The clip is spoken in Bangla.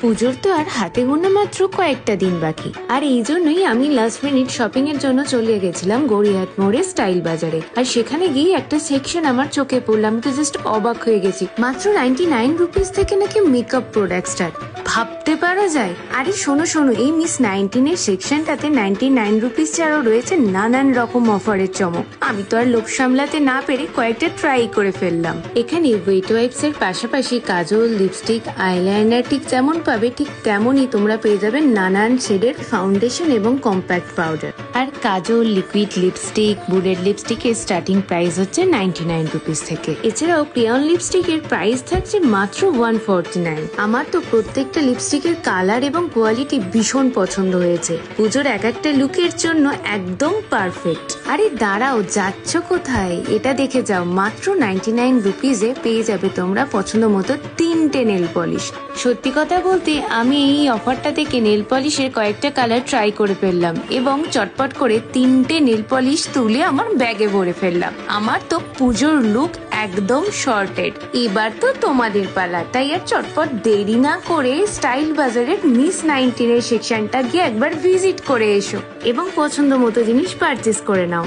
পুজোর তো আর হাতে গোনা মাত্র কয়েকটা দিন বাকি, আর এই জন্যই আমি লাস্ট মিনিট শপিং এর জন্য চলে গেছিলাম গড়িয়াহাট মোড়ে স্টাইল বাজারে। আর সেখানে গিয়ে একটা সেকশন আমার চোখে পড়লো, আমি তো জাস্ট অবাক হয়ে গেছি। মাত্র 99 রুপিস থেকে নাকি মেকআপ প্রোডাক্ট স্টার্ট, ভাবতে পারা যায়? আরে শোনো শোনো, এই মিস 19 এর সেকশনটাতে 99 রুপিস ছাড়াও রয়েছে নানান রকম অফারের চমক। আমি তো আর লোভ সামলাতে না পেরে কয়েকটা ট্রাই করে ফেললাম। এখানে ওয়েট ওয়াইপস এর পাশাপাশি কাজল, লিপস্টিক, আইলাইনার ঠিক যেমন পাবে ঠিক তেমনই তোমরা পেয়ে যাবে নানান শেডের ফাউন্ডেশন এবং কম্প্যাক্ট পাউডার। আর কাজল, লিকুইড লিপস্টিক, বুলেট লিপস্টিকের স্টার্টিং প্রাইস হচ্ছে 99 রুপিস থেকে। এছাড়াও ক্রেয়ন লিপস্টিকের প্রাইস থাকছে মাত্র 149। আমার তো প্রত্যেকটা লিপস্টিকের কালার এবং কোয়ালিটি ভীষণ পছন্দ হয়েছে। পুজোর এক একটা লুকের জন্য একদম পারফেক্ট। আরে দাঁড়াও, যাচ্ছ কোথায়? এটা দেখে যাও, মাত্র 99 রুপিজে পেয়ে যাবে তোমরা পছন্দ মতো 3টে নেল পলিশ। সত্যি কথা বলতে আমি এই অফারটা থেকে নেল পলিশের কয়েকটা কালার ট্রাই করে ফেললাম এবং চটপট করে 3টে নেল পলিশ তুলে আমার ব্যাগে ভরে ফেললাম। আমার তো পুজোর লুক একদম শর্টেড। এবার তো তোমাদের পালা, তাই আর চটপট দেরি না করে স্টাইল বাজারের মিস 19 এর সেকশনটা গিয়ে একবার ভিজিট করে এসো এবং পছন্দ মতো জিনিস পারচেস করে নাও।